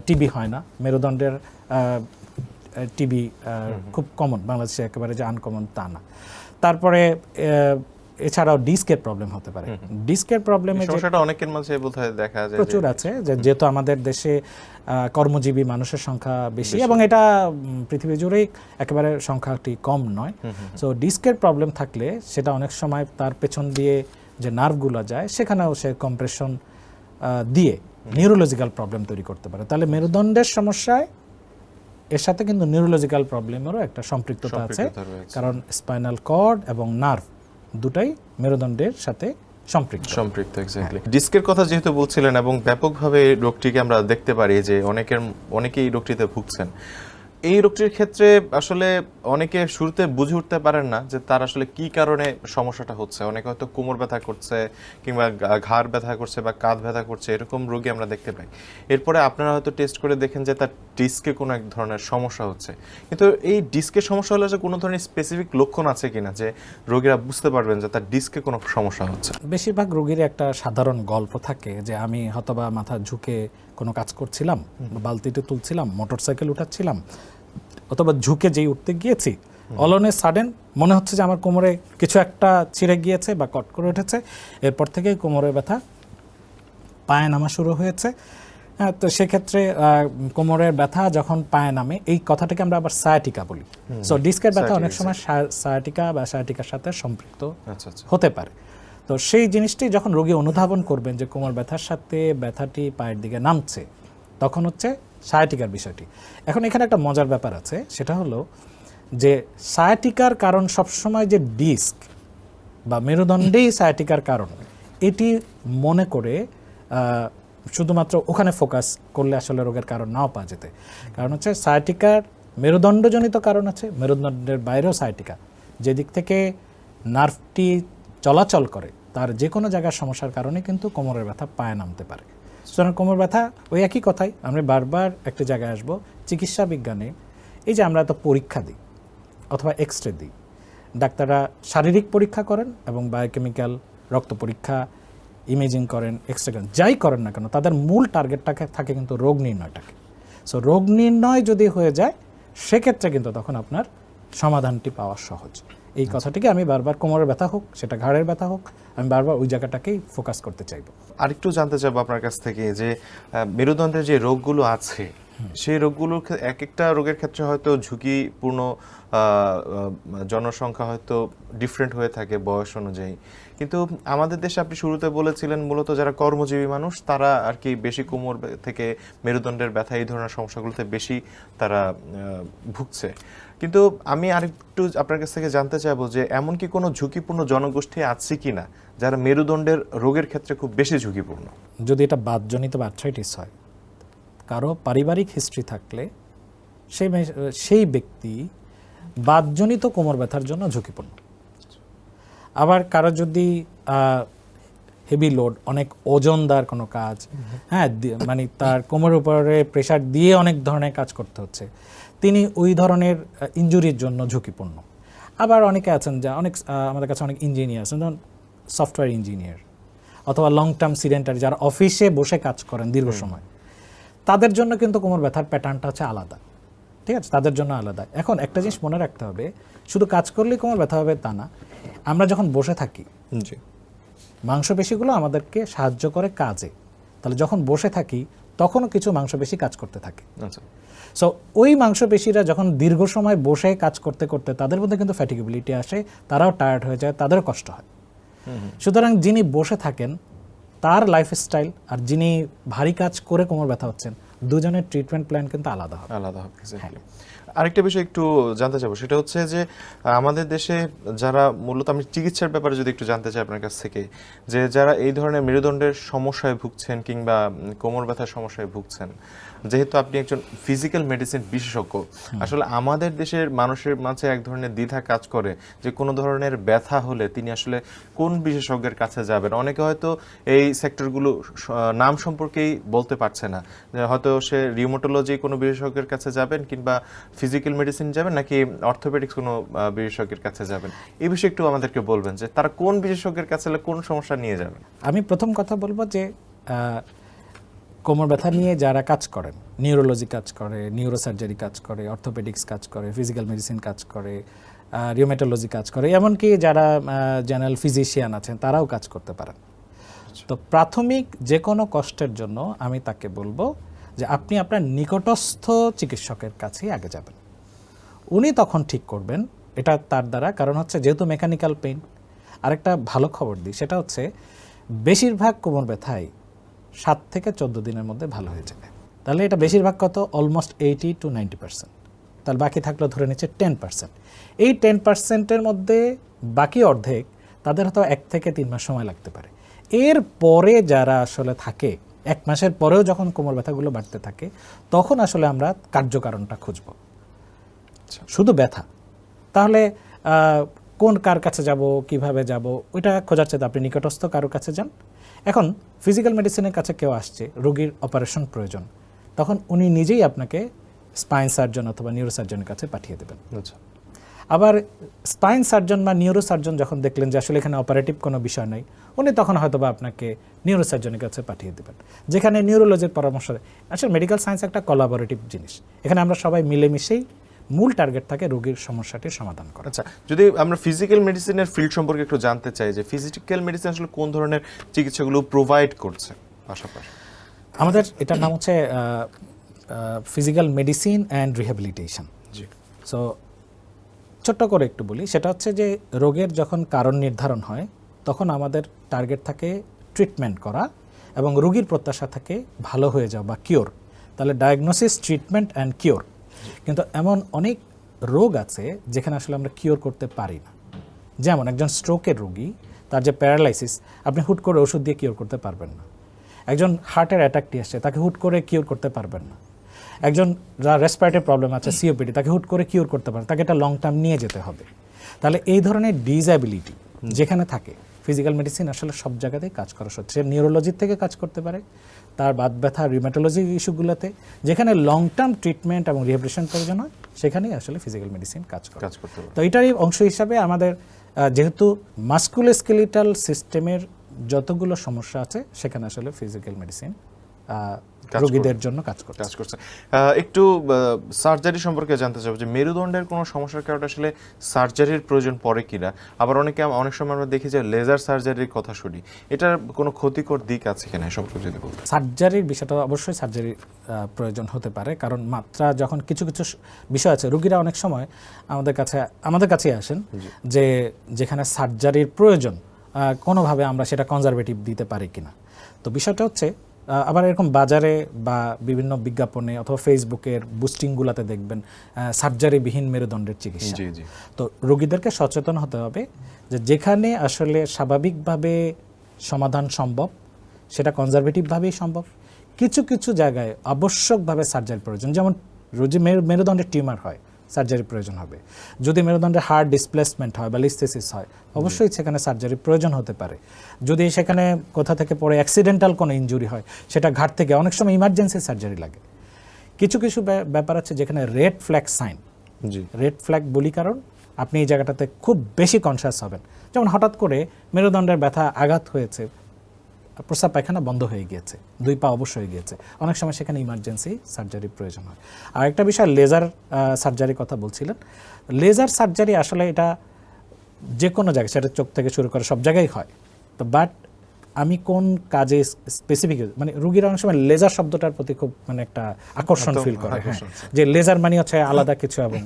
Speaker 1: টিবি হয় না, মেরুদণ্ডের টিবি খুব কমন, বাংলাদেশে একেবারে যে আনকমন তা না। তারপরে এছাড়াও ডিস্কের প্রবলেম হতে পারে। ডিস্কের প্রবলেমে
Speaker 2: সমস্যাটা অনেকের মাঝে বোধহয় দেখা যায়,
Speaker 1: প্রচুর আছে, যেহেতু আমাদের দেশে কর্মজীবী মানুষের সংখ্যা বেশি, এবং এটা পৃথিবী জুড়েই একেবারে সংখ্যাটি কম নয়। সো ডিস্কের প্রবলেম থাকলে সেটা অনেক সময় তার পেছন দিয়ে যে নার্ভগুলো যায় সেখানেও সে কম্প্রেশন দিয়ে নিউরোলজিক্যাল প্রবলেম তৈরি করতে পারে। তাহলে মেরুদণ্ডের সমস্যায় এর সাথে কিন্তু নিউরোলজিক্যাল প্রবলেমেরও একটা সম্পৃক্ততা আছে, কারণ স্পাইনাল কর্ড এবং নার্ভ দুটাই মেরুদণ্ডের সাথে সম্পৃক্ত।
Speaker 2: এক্স্যাক্টলি। ডিস্কের কথা যেহেতু বলছিলেন, এবং ব্যাপকভাবে রোগটিকে আমরা দেখতে পারি যে অনেকেই এই রোগটিতে ভুগছেন। এই রোগটির ক্ষেত্রে আসলে অনেকে শুরুতে বুঝে উঠতে পারেন না যে তার আসলে কি কারণে সমস্যাটা হচ্ছে। অনেকে হয়তো কোমর ব্যথা করছে, কিংবা ঘাড় ব্যথা করছে, বা কাঁধ ব্যথা করছে, এরকম রোগী আমরা দেখতে পাই। এরপরে আপনারা হয়তো টেস্ট করে দেখেন যে তার ডিস্কে কোনো এক ধরনের সমস্যা হচ্ছে। কিন্তু এই ডিস্কের সমস্যা হলে যে কোনো ধরনের স্পেসিফিক লক্ষণ আছে কিনা যে রোগীরা বুঝতে পারবেন যে তার ডিস্কে কোনো সমস্যা হচ্ছে?
Speaker 1: বেশিরভাগ রোগীর একটা সাধারণ গল্প থাকে যে আমি হয়তোবা মাথা ঝুঁকে কোনো কাজ করছিলাম, বালতিতে তুলছিলাম, মোটরসাইকেল উঠাচ্ছিলাম, অথবা ঝুঁকে যেই উঠতে গিয়েছি, অল অন এ সাডেন মনে হচ্ছে যে আমার কোমরে কিছু একটা ছিঁড়ে গিয়েছে বা কট করে উঠেছে। এরপর থেকেই কোমরে ব্যথা, পায়ে নামা শুরু হয়েছে, হ্যাঁ, তো সেক্ষেত্রে কোমরের ব্যথা যখন পায়ে নামে, এই কথাটাকে আমরা আবার সায়াটিকা বলি। সো ডিস্কের ব্যথা অনেক সময় সায়াটিকা বা সায়াটিকার সাথে সম্পৃক্ত হতে পারে। তো সেই জিনিসটি যখন রোগী অনুধাবন করবেন যে কোমর ব্যথার সাথে ব্যথাটি পায়ের দিকে নামছে, তখন হচ্ছে সায়াটিকার বিষয়টি। এখন এখানে একটা মজার ব্যাপার আছে, সেটা হলো যে সায়াটিকার কারণ সবসময় যে ডিস্ক বা মেরুদণ্ডেই সায়াটিকার কারণ, এটি মনে করে শুধুমাত্র ওখানে ফোকাস করলে আসলে রোগের কারণ নাও পাওয়া যেতে। কারণ হচ্ছে সায়াটিকার মেরুদণ্ডজনিত কারণ আছে, মেরুদণ্ডের বাইরেও সায়াটিকা, যেদিক থেকে নার্ভটি চলাচল করে তার যে কোনো জায়গার সমস্যার কারণে কিন্তু কোমরের ব্যথা পায়ে নামতে পারে। সুতরাং কোমর ব্যথা ওই একই কথাই, আমরা বারবার একটা জায়গায় আসবো, চিকিৎসা বিজ্ঞানে এই যে আমরা এত পরীক্ষা দিই অথবা এক্সরে দিই, ডাক্তাররা শারীরিক পরীক্ষা করেন এবং বায়োকেমিক্যাল রক্ত পরীক্ষা, ইমেজিং করেন, এক্সরে করেন, যাই করেন না কেন তাদের মূল টার্গেটটাকে থাকে কিন্তু রোগ নির্ণয়টাকে। সো রোগ নির্ণয় যদি হয়ে যায় সেক্ষেত্রে কিন্তু তখন আপনার সমাধানটি পাওয়া সহজ। এই কথাটিকে আমি বারবার, কোমরের ব্যথা হোক সেটা ঘাড়ের ব্যথা হোক, আমি বারবার ওই জায়গাটাকেই ফোকাস করতে চাইবো।
Speaker 2: আরেকটু জানতে চাইবো আপনার কাছ থেকে যে মেরুদণ্ডের যে রোগগুলো আছে সেই রোগগুলোর এক একটা রোগের ক্ষেত্রে হয়তো ঝুঁকিপূর্ণ জনসংখ্যা হয়তো ডিফারেন্ট হয়ে থাকে বয়স অনুযায়ী, কিন্তু আমাদের দেশে আপনি শুরুতে বলেছিলেন মূলত যারা কর্মজীবী মানুষ তারা আর কি বেশি কোমর থেকে মেরুদণ্ডের ব্যথা এই ধরনের সমস্যাগুলোতে বেশি তারা ভুগছে। কিন্তু আমি আরেকটু আপনার কাছ থেকে জানতে চাইবো যে এমন কি কোনো ঝুঁকিপূর্ণ জনগোষ্ঠী আছে কিনা যারা মেরুদণ্ডের রোগের ক্ষেত্রে খুব বেশি ঝুঁকিপূর্ণ?
Speaker 1: যদি এটা বাতজনিত বা আর্থ্রাইটিস হয়, কারো পারিবারিক হিস্ট্রি থাকলে সেই ব্যক্তি বাতজনিত কোমর ব্যথার জন্য ঝুঁকিপূর্ণ। আবার কারো যদি হেভি লোড, অনেক ওজনদার কোনো কাজ, হ্যাঁ, মানে তার কোমরের উপরে প্রেশার দিয়ে অনেক ধরনের কাজ করতে হচ্ছে, তিনি ওই ধরনের ইনজুরির জন্য ঝুঁকিপূর্ণ। আবার অনেকে আছেন যা আমাদের কাছে অনেক ইঞ্জিনিয়ার আছেন, যেমন সফটওয়্যার ইঞ্জিনিয়ার অথবা লং টার্ম সিডেন্টারি, যারা অফিসে বসে কাজ করেন দীর্ঘ সময়, তাদের জন্য কিন্তু কোমর ব্যথার প্যাটার্নটা হচ্ছে আলাদা। ঠিক আছে, তাদের জন্য আলাদা। এখন একটা জিনিস মনে রাখতে হবে, শুধু কাজ করলেই কোমর ব্যথা হবে তা না। আমরা যখন বসে থাকি, মাংসপেশিগুলো আমাদেরকে সাহায্য করে কাজে, তাহলে যখন বসে থাকি তখনও কিছু মাংসপেশি কাজ করতে থাকে। সো ওই মাংসপেশিরা যখন দীর্ঘ সময় বসে কাজ করতে করতে তাদের মধ্যে কিন্তু ফ্যাটিগেবিলিটি আসে, তারাও টায়ার্ড হয়ে যায়, তাদেরও কষ্ট হয়। সুতরাং যিনি বসে থাকেন তার লাইফস্টাইল আর যিনি ভারী কাজ করে কোমর ব্যথা হচ্ছেন, দুজনের ট্রিটমেন্ট প্ল্যান কিন্তু আলাদা হবে।
Speaker 2: আরেকটা বিষয় একটু জানতে চাইবো, সেটা হচ্ছে যে আমাদের দেশে যারা মূলত, আমি চিকিৎসার ব্যাপারে যদি একটু জানতে চাই আপনার কাছ থেকে, যে যারা এই ধরনের মেরুদণ্ডের সমস্যায় ভুগছেন কিংবা কোমর ব্যথার সমস্যায় ভুগছেন, যেহেতু আপনি একজন ফিজিক্যাল মেডিসিন বিশেষজ্ঞ, আসলে আমাদের দেশের মানুষের মাঝে এক ধরনের দ্বিধা কাজ করে যে কোনো ধরনের ব্যথা হলে তিনি আসলে কোন বিশেষজ্ঞের কাছে যাবেন। অনেকে হয়তো এই সেক্টরগুলো নাম সম্পর্কেই বলতে পারছে না, হয়তো সে রিউমাটোলজি কোনো বিশেষজ্ঞের কাছে যাবেন কিংবা ফিজিক্যাল মেডিসিন যাবেন নাকি অর্থোপেডিক্স কোনো বিশেষজ্ঞের কাছে যাবেন। এই বিষয়ে একটু আমাদেরকে বলবেন যে তারা কোন বিশেষজ্ঞের কাছে কোন সমস্যা নিয়ে যাবেন।
Speaker 1: আমি প্রথম কথা বলবো যে কোমর ব্যথা নিয়ে যারা কাজ করেন, নিউরোলজি কাজ করে, নিউরোসার্জারি কাজ করে, অর্থোপেডিক্স কাজ করে, ফিজিক্যাল মেডিসিন কাজ করে, রিউমেটোলজি কাজ করে, এমনকি যারা জেনারেল ফিজিশিয়ান আছেন তারাও কাজ করতে পারেন। তো প্রাথমিক যে কোনো কষ্টের জন্য আমি তাকে বলবো যে আপনি আপনার নিকটস্থ চিকিৎসকের কাছেই আগে যাবেন, উনি তখন ঠিক করবেন এটা তার দ্বারা। কারণ হচ্ছে যেহেতু মেকানিক্যাল পেইন, আরেকটা ভালো খবর দিই, সেটা হচ্ছে বেশিরভাগ কোমর ব্যথাই 7 থেকে 14 দিনের মধ্যে ভালো হয়ে যাবে। তাহলে এটা বেশিরভাগ কত, অলমোস্ট 80 to 90%। তাহলে বাকি থাকলে ধরে নিচ্ছে 10%। এই 10%-এর মধ্যে বাকি অর্ধেক তাদের হয়তো 1 থেকে 3 মাস সময় লাগতে পারে। এর পরে যারা আসলে থাকে, 1 মাসের পরেও যখন কোমর ব্যথাগুলো বাড়তে থাকে, তখন আসলে আমরা কার্যকারণটা খুঁজব, শুধু ব্যথা। তাহলে কার কাছে যাব, কিভাবে যাব, ওইটা খোঁজার চাইতে আপনি নিকটস্থ কারোর কাছে যান। এখন ফিজিক্যাল মেডিসিনের কাছে কেউ আসছে, রোগীর অপারেশন প্রয়োজন, তখন উনি নিজেই আপনাকে স্পাইন সার্জন অথবা নিউরোসার্জনের কাছে পাঠিয়ে দেবেন। আবার স্পাইন সার্জন বা নিউরোসার্জন যখন দেখলেন যে আসলে এখানে অপারেটিভ কোনো বিষয় নাই, উনি তখন হয়তো বা আপনাকে নিউরোসার্জনের কাছে পাঠিয়ে দেবেন, যেখানে নিউরোলজির পরামর্শ দেয়। আসলে মেডিকেল সায়েন্স একটা কোলাবোরেটিভ জিনিস, এখানে আমরা সবাই মিলেমিশেই মূল টার্গেট থাকে রোগীর সমস্যাটির সমাধান করা।
Speaker 2: আচ্ছা, যদি আমরা ফিজিক্যাল মেডিসিনের ফিল্ড সম্পর্কে একটু জানতে চাই, যে ফিজিক্যাল মেডিসিন আসলে কোন ধরনের চিকিৎসাগুলো প্রোভাইড করছে পাশাপাশি?
Speaker 1: আমাদের এটার নাম হচ্ছে physical medicine and rehabilitation.
Speaker 2: G.
Speaker 1: So ছোট্ট করে একটু বলি, সেটা হচ্ছে যে রোগের যখন কারণ নির্ধারণ হয় তখন আমাদের টার্গেট থাকে ট্রিটমেন্ট করা এবং রোগীর প্রত্যাশা থাকে ভালো হয়ে যাওয়া বা কিওর। তাহলে ডায়াগনোসিস, ট্রিটমেন্ট অ্যান্ড কিওর। কিন্তু এমন অনেক রোগ আছে যেখানে আসলে আমরা কিওর করতে পারি না। যেমন একজন স্ট্রোকের রোগী, তার যে প্যারালাইসিস, আপনি হুট করে ওষুধ দিয়ে কিওর করতে পারবেন না। একজন হার্টের অ্যাটাকটি আসছে, তাকে হুট করে কিওর করতে পারবেন না। একজন যার রেসপিরেটরি প্রবলেম আছে, সিওপিডি, তাকে হুট করে কিওর করতে পারেন, তাকে এটা লং টার্ম নিয়ে যেতে হবে। তাহলে এই ধরনের ডিসএবিলিটি যেখানে থাকে, ফিজিক্যাল মেডিসিন আসলে সব জায়গাতেই কাজ করা সত্যি। সে নিউরোলজির থেকে কাজ করতে পারে, তার বাত ব্যথা, রিউমাটোলজি ইস্যুগুলোতে, যেখানে লং টার্ম ট্রিটমেন্ট এবং রিহ্যাবিলিটেশন প্রয়োজন হয়, সেখানেই আসলে ফিজিক্যাল মেডিসিন কাজ করতে পারে। তো এটারই অংশ হিসাবে আমাদের যেহেতু মাস্কুলোস্কেলিটাল সিস্টেমের যতগুলো সমস্যা আছে, সেখানে আসলে ফিজিক্যাল মেডিসিন রোগীদের জন্য কাজ করছে।
Speaker 2: একটু সার্জারি সম্পর্কে জানতে চাবো যে মেরুদণ্ডের কোনো সমস্যার কারণে আসলে সার্জারির প্রয়োজন পড়ে কিনা। আবার অনেক সময় আমরা দেখি যে লেজার সার্জারির কথা শুনি, এটার কোনো ক্ষতিকর দিক আছে কিনা সম্পর্কে যদি বলতে।
Speaker 1: সার্জারির বিষয়টা অবশ্যই সার্জারির প্রয়োজন হতে পারে, কারণ মাত্রা যখন কিছু বিষয় আছে, রোগীরা অনেক সময় আমাদের কাছে আসেন যে যেখানে সার্জারির প্রয়োজন কোনোভাবে আমরা সেটা কনজারভেটিভ দিতে পারি কিনা। তো বিষয়টা হচ্ছে আবার এরকম বাজারে বা বিভিন্ন বিজ্ঞাপনে অথবা ফেসবুকের বুস্টিংগুলোতে দেখবেন সার্জারিবিহীন মেরুদণ্ডের চিকিৎসা। তো রোগীদেরকে সচেতন হতে হবে যে যেখানে আসলে স্বাভাবিকভাবে সমাধান সম্ভব, সেটা কনজারভেটিভভাবেই সম্ভব। কিছু কিছু জায়গায় আবশ্যকভাবে সার্জারি প্রয়োজন, যেমন মেরুদণ্ডের টিউমার হয়, সার্জারি প্রয়োজন হবে। যদি মেরুদণ্ডের হার্ট ডিসপ্লেসমেন্ট হয় বা লিস্থেসিস হয়, অবশ্যই সেখানে সার্জারি প্রয়োজন হতে পারে। যদি সেখানে কোথা থেকে পড়ে অ্যাক্সিডেন্টাল কোনো ইনজুরি হয়, সেটা ঘাট থেকে, অনেক সময় ইমার্জেন্সি সার্জারি লাগে। কিছু কিছু ব্যাপার আছে যেখানে red flag sign. Red flag বলি কারণ আপনি এই জায়গাটাতে খুব বেশি কনসিয়াস হবেন। যেমন হঠাৎ করে মেরুদণ্ডের ব্যথা, আঘাত হয়েছে, প্রস্রাব পায়খানা বন্ধ হয়ে গিয়েছে, 2 পা অবশ্য হয়ে গিয়েছে, অনেক সময় সেখানে ইমার্জেন্সি সার্জারি প্রয়োজন হয়। আর একটা বিষয়, লেজার সার্জারির কথা বলছিলেন। লেজার সার্জারি আসলে এটা যে কোনো জায়গায়, সেটা চোখ থেকে শুরু করে সব জায়গায় হয়। তো বাট আমি কোন কাজে স্পেসিফিক, মানে রুগীরা অনেক সময় লেজার শব্দটার প্রতি খুব মানে একটা আকর্ষণ ফিল করে, যে লেজার মানে হচ্ছে আলাদা কিছু। এবং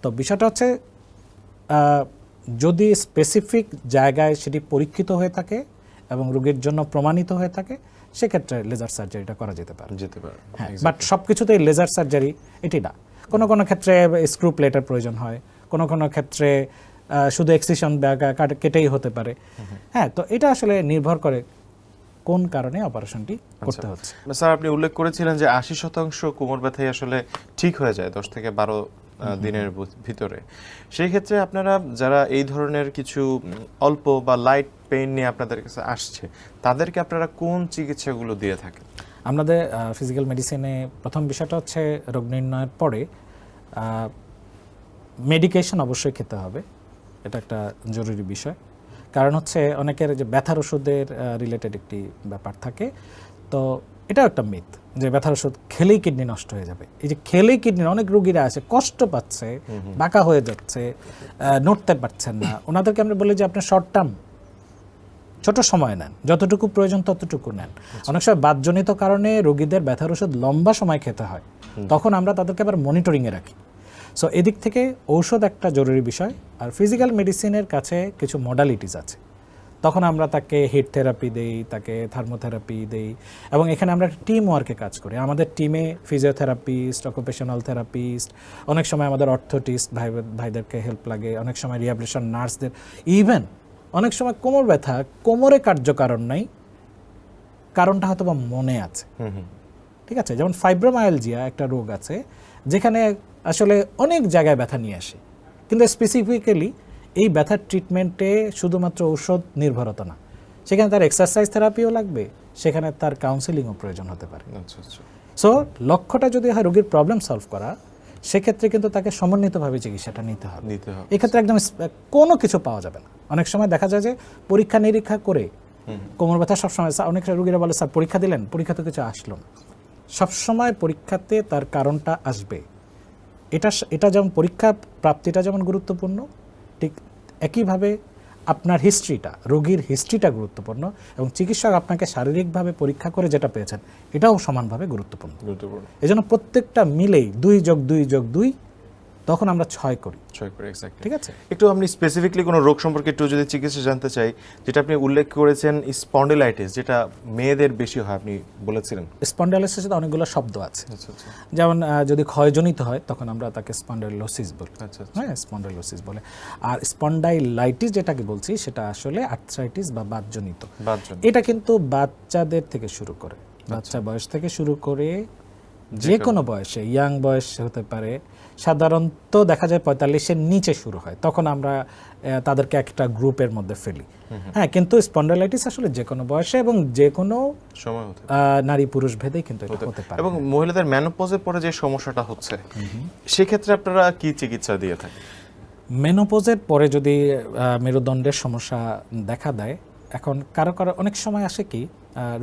Speaker 1: তো বিষয়টা হচ্ছে যদি স্পেসিফিক জায়গায় সেটি পরীক্ষিত হয়ে থাকে এবং রোগীর জন্য প্রমাণিত হয়ে থাকে, সেক্ষেত্রে লেজার সার্জারিটা করা যেতে পারে। হ্যাঁ, বাট সব কিছুতেই লেজার সার্জারি এটি না। কোনো কোনো ক্ষেত্রে স্ক্রু প্লেটের প্রয়োজন হয়, কোনো কোনো ক্ষেত্রে শুধু এক্সিশন কেটেই হতে পারে। হ্যাঁ, তো এটা আসলে নির্ভর করে কোন কারণে অপারেশনটি করতে হচ্ছে।
Speaker 2: স্যার, আপনি উল্লেখ করেছিলেন যে 80% কোমর ব্যথাই আসলে ঠিক হয়ে যায় 10 থেকে 12 দিনের ভিতরে। সেই ক্ষেত্রে আপনারা যারা এই ধরনের কিছু অল্প বা লাইট পেইন নিয়ে আপনাদের কাছে আসছে, তাদেরকে আপনারা কোন চিকিৎসাগুলো দিয়ে থাকেন?
Speaker 1: আমাদের ফিজিক্যাল মেডিসিনে প্রথম বিষয়টা হচ্ছে রোগ নির্ণয়ের পরে মেডিকেশন অবশ্যই খেতে হবে। এটা একটা জরুরি বিষয়। কারণ হচ্ছে অনেকের যে ব্যথার ওষুধের রিলেটেড একটি ব্যাপার থাকে। তো এটাও একটা মিথ যে ব্যথার ওষুধ খেলেই কিডনি নষ্ট হয়ে যাবে। এই যে খেলেই কিডনি, অনেক রোগীরা আছে কষ্ট পাচ্ছে, বাঁকা হয়ে যাচ্ছে, নড়তে পারছেন না, ওনাদেরকে আমরা বলি যে আপনি শর্ট টার্ম, ছোট সময় নেন, যতটুকু প্রয়োজন ততটুকু নেন। অনেক সময় বাতজনিত কারণে রোগীদের ব্যথার ওষুধ লম্বা সময় খেতে হয়, তখন আমরা তাদেরকে আবার মনিটরিংয়ে রাখি। সো এদিক থেকে ঔষধ একটা জরুরি বিষয়। আর ফিজিক্যাল মেডিসিনের কাছে কিছু মডালিটিস আছে, তখন আমরা তাকে হিট থেরাপি দেই, তাকে থার্মোথেরাপি দেই, এবং এখানে আমরা টিম ওয়ার্কে কাজ করি। আমাদের টিমে ফিজিওথেরাপিস্ট, অকুপেশনাল থেরাপিস্ট, অনেক সময় আমাদের অর্থোটিস্ট ভাইদেরকে হেল্প লাগে, অনেক সময় রিহ্যাবিলিটেশন নার্সদের। ইভেন অনেক সময় কোমর ব্যথা, কোমরে কার্যকারণ নাই, কারণটা হয়তো বা মনে আছে। ঠিক আছে, যেমন ফাইব্রোমায়ালজিয়া একটা রোগ আছে যেখানে আসলে অনেক জায়গায় ব্যথা নিয়ে আসে, কিন্তু স্পেসিফিক্যালি এই ব্যথার ট্রিটমেন্টে শুধুমাত্র ঔষধ নির্ভরতা না, সেখানে তার এক্সারসাইজ থেরাপিও লাগবে, সেখানে তার কাউন্সেলিংও প্রয়োজন হতে পারে। সো লক্ষ্যটা যদি হয় রোগীর প্রবলেম সলভ করা, সেক্ষেত্রে কিন্তু তাকে সমন্বিতভাবে চিকিৎসাটা নিতে হবে। এক্ষেত্রে একদম কোনো কিছু পাওয়া যাবে না। অনেক সময় দেখা যায় যে পরীক্ষা নিরীক্ষা করে কোমর ব্যথা সবসময়, অনেক রোগীরা বলে স্যার পরীক্ষা দিলেন, পরীক্ষাতে কিছু আসলো না। সবসময় পরীক্ষাতে তার কারণটা আসবে। এটা যেমন পরীক্ষা প্রাপ্তিটা যেমন গুরুত্বপূর্ণ, ঠিক একইভাবে আপনার হিস্ট্রিটা, রোগীর হিস্ট্রিটা গুরুত্বপূর্ণ, এবং চিকিৎসক আপনাকে শারীরিকভাবে পরীক্ষা করে যেটা পেয়েছেন এটাও সমানভাবে গুরুত্বপূর্ণ। এজন্য প্রত্যেকটা মিলেই 2+2+2, তখন আমরা 6 করি। ঠিক আছে,
Speaker 2: একটু আপনি স্পেসিফিকলি কোনো রোগ সম্পর্কে একটু যদি চিকিৎসা জানতে চাই, যেটা আপনি উল্লেখ করেছেন স্পন্ডিলাইটিস, যেটা মেয়েদের বেশি হয় আপনি বলেছিলেন।
Speaker 1: স্পন্ডাইলাইটিসের সাথে অনেকগুলো শব্দ আছে।
Speaker 2: আচ্ছা আচ্ছা
Speaker 1: যেমন যদি ক্ষয়জনিত হয় তখন আমরা তাকে স্পন্ডাইলোসিস বলি।
Speaker 2: আচ্ছা
Speaker 1: হ্যাঁ, স্পন্ডাইলোসিস বলে। আর স্পন্ডাইলাইটিস যেটাকে বলছি সেটা আসলে আর্থ্রাইটিস বা বাতজনিত। এটা কিন্তু বাচ্চাদের থেকে শুরু করে, বাচ্চা বয়স থেকে শুরু করে যে কোনো বয়সে, ইয়াং বয়স হতে পারে, সাধারণত দেখা যায় 45-এর নিচে শুরু হয়, তখন আমরা তাদেরকে একটা গ্রুপের মধ্যে ফেলি। হ্যাঁ, কিন্তু স্পন্ডাইলাইটিস আসলে যে কোনো বয়সে এবং যে কোনো সময় নারী পুরুষ ভেদেই কিন্তু এটা হতে পারে।
Speaker 2: এবং মহিলাদের মেনোপজের পরে যে সমস্যাটা হচ্ছে, সেক্ষেত্রে আপনারা কি চিকিৎসা দিয়ে থাকেন?
Speaker 1: মেনোপজের পরে যদি মেরুদণ্ডের সমস্যা দেখা দেয়, এখন কারো কারো অনেক সময় আসে কি,